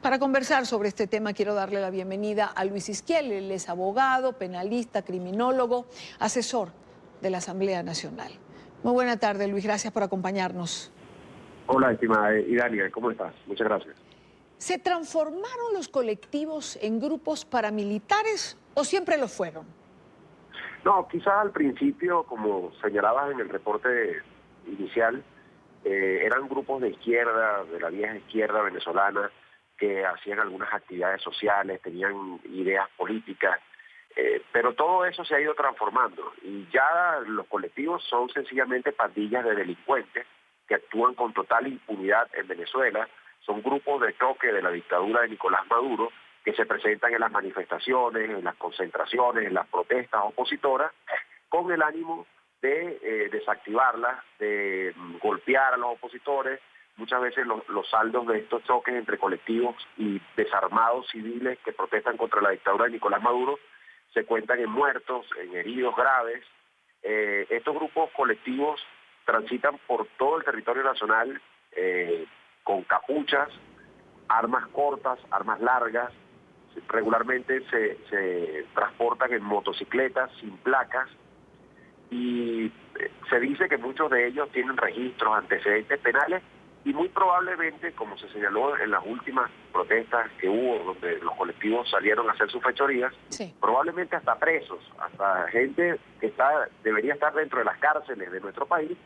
Para conversar sobre este tema quiero darle la bienvenida a Luis Izquiel. Él es abogado, penalista, criminólogo, asesor de la Asamblea Nacional. Muy buena tarde, Luis, gracias por acompañarnos. Hola, estimada Idania, ¿cómo estás? Muchas gracias. ¿Se transformaron los colectivos en grupos paramilitares o siempre lo fueron? No, quizás al principio, como señalabas en el reporte inicial, eran grupos de izquierda, de la vieja izquierda venezolana, que hacían algunas actividades sociales, tenían ideas políticas, pero todo eso se ha ido transformando y ya los colectivos son sencillamente pandillas de delincuentes que actúan con total impunidad en Venezuela, son grupos de choque de la dictadura de Nicolás Maduro que se presentan en las manifestaciones, en las concentraciones, en las protestas opositoras, con el ánimo de desactivarlas, de golpear a los opositores. Muchas veces los saldos de estos choques entre colectivos y desarmados civiles que protestan contra la dictadura de Nicolás Maduro se cuentan en muertos, en heridos graves. Estos grupos colectivos transitan por todo el territorio nacional con capuchas, armas cortas, armas largas. Regularmente se transportan en motocicletas sin placas y se dice que muchos de ellos tienen registros, antecedentes penales y muy probablemente, como se señaló en las últimas protestas que hubo, donde los colectivos salieron a hacer sus fechorías, sí, probablemente hasta presos, hasta gente que debería estar dentro de las cárceles de nuestro país,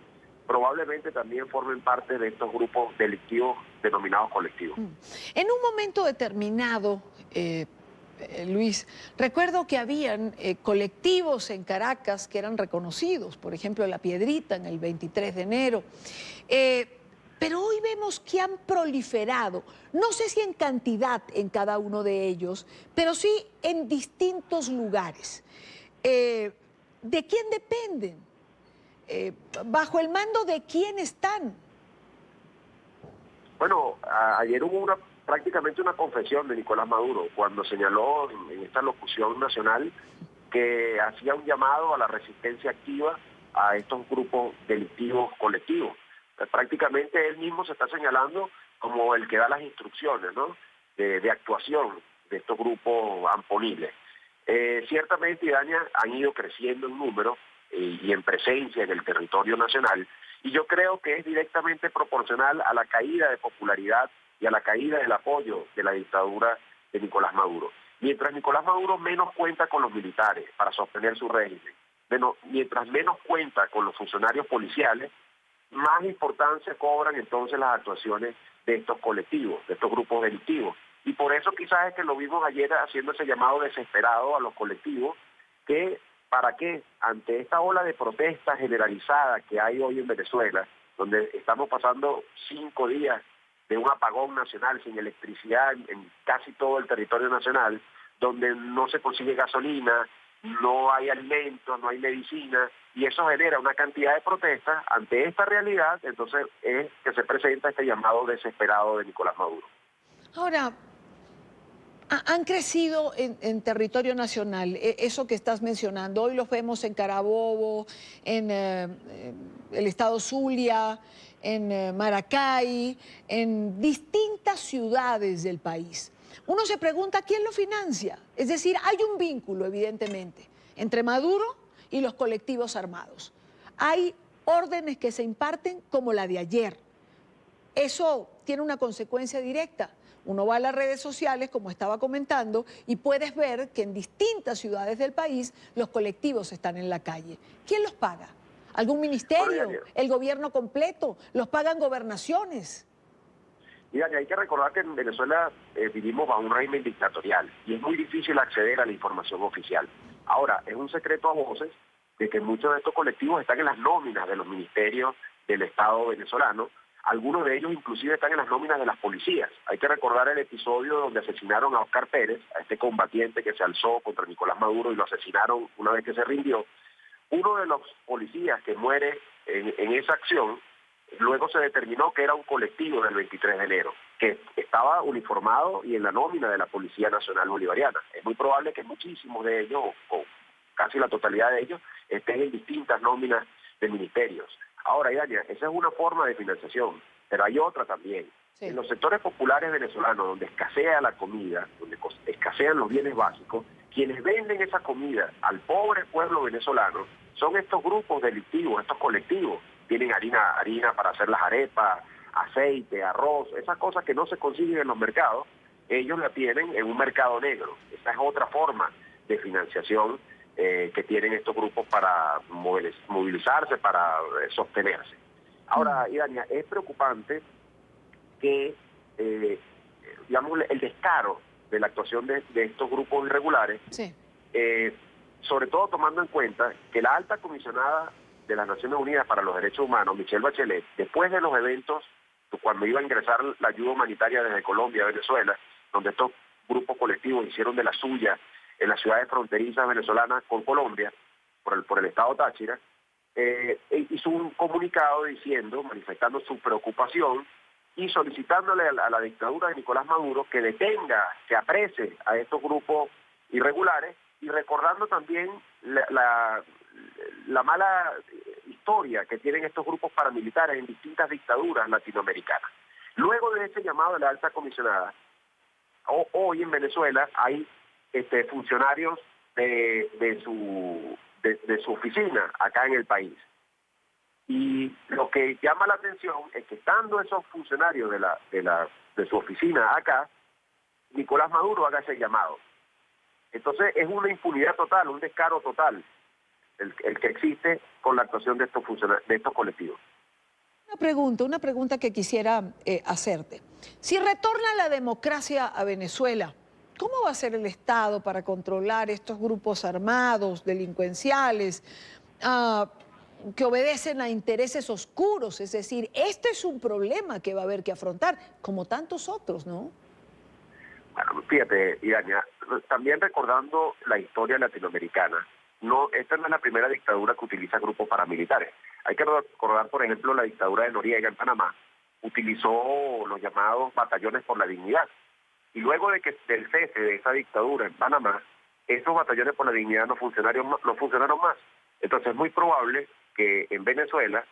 probablemente también formen parte de estos grupos delictivos denominados colectivos. En un momento determinado, Luis, recuerdo que habían colectivos en Caracas que eran reconocidos, por ejemplo, La Piedrita en el 23 de enero, pero hoy vemos que han proliferado, no sé si en cantidad en cada uno de ellos, pero sí en distintos lugares. ¿De quién dependen? ¿Bajo el mando de quién están? Bueno, ayer hubo prácticamente una confesión de Nicolás Maduro cuando señaló en esta locución nacional que hacía un llamado a la resistencia activa a estos grupos delictivos colectivos. Prácticamente él mismo se está señalando como el que da las instrucciones, ¿no?, de actuación de estos grupos amponibles. Ciertamente, Idania, han ido creciendo en número y en presencia en el territorio nacional, y yo creo que es directamente proporcional a la caída de popularidad y a la caída del apoyo de la dictadura de Nicolás Maduro. Mientras Nicolás Maduro menos cuenta con los militares para sostener su régimen, mientras menos cuenta con los funcionarios policiales, más importancia cobran entonces las actuaciones de estos colectivos, de estos grupos delictivos. Y por eso quizás es que lo vimos ayer haciendo ese llamado desesperado a los colectivos, que ¿para qué? Ante esta ola de protesta generalizada que hay hoy en Venezuela, donde estamos pasando 5 días de un apagón nacional sin electricidad en casi todo el territorio nacional, donde no se consigue gasolina, no hay alimentos, no hay medicina, y eso genera una cantidad de protestas. Ante esta realidad, entonces es que se presenta este llamado desesperado de Nicolás Maduro. Ahora, han crecido en territorio nacional, eso que estás mencionando. Hoy los vemos en Carabobo, en el estado Zulia, en Maracay, en distintas ciudades del país. Uno se pregunta quién lo financia. Es decir, hay un vínculo, evidentemente, entre Maduro y los colectivos armados. Hay órdenes que se imparten como la de ayer. Eso tiene una consecuencia directa. Uno va a las redes sociales, como estaba comentando, y puedes ver que en distintas ciudades del país los colectivos están en la calle. ¿Quién los paga? ¿Algún ministerio? Bueno, ¿El gobierno completo? ¿Los pagan gobernaciones? mira, que hay que recordar que en Venezuela vivimos bajo un régimen dictatorial y es muy difícil acceder a la información oficial. Ahora, es un secreto a voces de que muchos de estos colectivos están en las nóminas de los ministerios del Estado venezolano. Algunos de ellos inclusive están en las nóminas de las policías. Hay que recordar el episodio donde asesinaron a Oscar Pérez, a este combatiente que se alzó contra Nicolás Maduro y lo asesinaron una vez que se rindió. Uno de los policías que muere en esa acción, luego se determinó que era un colectivo del 23 de enero, que estaba uniformado y en la nómina de la Policía Nacional Bolivariana. Es muy probable que muchísimos de ellos, o casi la totalidad de ellos, estén en distintas nóminas de ministerios. Ahora, Idania, esa es una forma de financiación, pero hay otra también. Sí. En los sectores populares venezolanos, donde escasea la comida, donde escasean los bienes básicos, quienes venden esa comida al pobre pueblo venezolano son estos grupos delictivos, estos colectivos. Tienen harina para hacer las arepas, aceite, arroz, esas cosas que no se consiguen en los mercados, ellos la tienen en un mercado negro. Esa es otra forma de financiación que tienen estos grupos para movilizarse, para sostenerse. Ahora, Idania, es preocupante que, digamos, el descaro de la actuación de estos grupos irregulares, Sí. sobre todo tomando en cuenta que la alta comisionada de las Naciones Unidas para los Derechos Humanos, Michelle Bachelet, después de los eventos, cuando iba a ingresar la ayuda humanitaria desde Colombia a Venezuela, donde estos grupos colectivos hicieron de la suya en las ciudades fronterizas venezolanas con Colombia, por el estado Táchira, hizo un comunicado diciendo, manifestando su preocupación y solicitándole a la dictadura de Nicolás Maduro que detenga, que aprese a estos grupos irregulares y recordando también la mala historia que tienen estos grupos paramilitares en distintas dictaduras latinoamericanas. Luego de ese llamado de la alta comisionada, hoy en Venezuela hay funcionarios de su oficina acá en el país. Y lo que llama la atención es que estando esos funcionarios de su oficina acá, Nicolás Maduro haga ese llamado. Entonces es una impunidad total, un descaro total el que existe con la actuación de estos colectivos. Una pregunta que quisiera hacerte. Si retorna la democracia a Venezuela, ¿cómo va a ser el Estado para controlar estos grupos armados, delincuenciales, que obedecen a intereses oscuros? Es decir, este es un problema que va a haber que afrontar, como tantos otros, ¿no? Bueno, fíjate, Idania, también recordando la historia latinoamericana, esta no es la primera dictadura que utiliza grupos paramilitares. Hay que recordar, por ejemplo, la dictadura de Noriega en Panamá, utilizó los llamados batallones por la dignidad. Y luego del cese de esa dictadura en Panamá, esos batallones por la dignidad no funcionaron más. Entonces es muy probable que en Venezuela,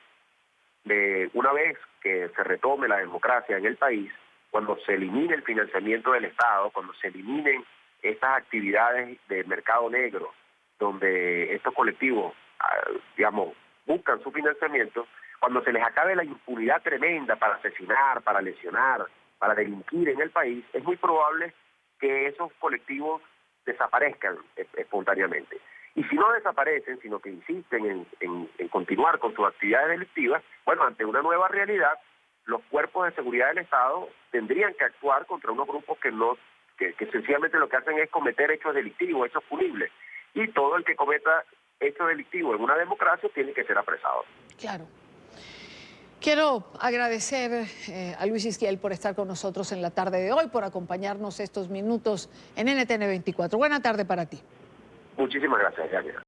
una vez que se retome la democracia en el país, cuando se elimine el financiamiento del Estado, cuando se eliminen estas actividades de mercado negro, donde estos colectivos, digamos, buscan su financiamiento, cuando se les acabe la impunidad tremenda para asesinar, para lesionar, para delinquir en el país, es muy probable que esos colectivos desaparezcan espontáneamente. Y si no desaparecen, sino que insisten en continuar con sus actividades delictivas, bueno, ante una nueva realidad, los cuerpos de seguridad del Estado tendrían que actuar contra unos grupos que sencillamente lo que hacen es cometer hechos delictivos, hechos punibles. Y todo el que cometa hechos delictivos en una democracia tiene que ser apresado. Claro. Quiero agradecer a Luis Isquiel por estar con nosotros en la tarde de hoy, por acompañarnos estos minutos en NTN 24. Buena tarde para ti. Muchísimas gracias, Yania.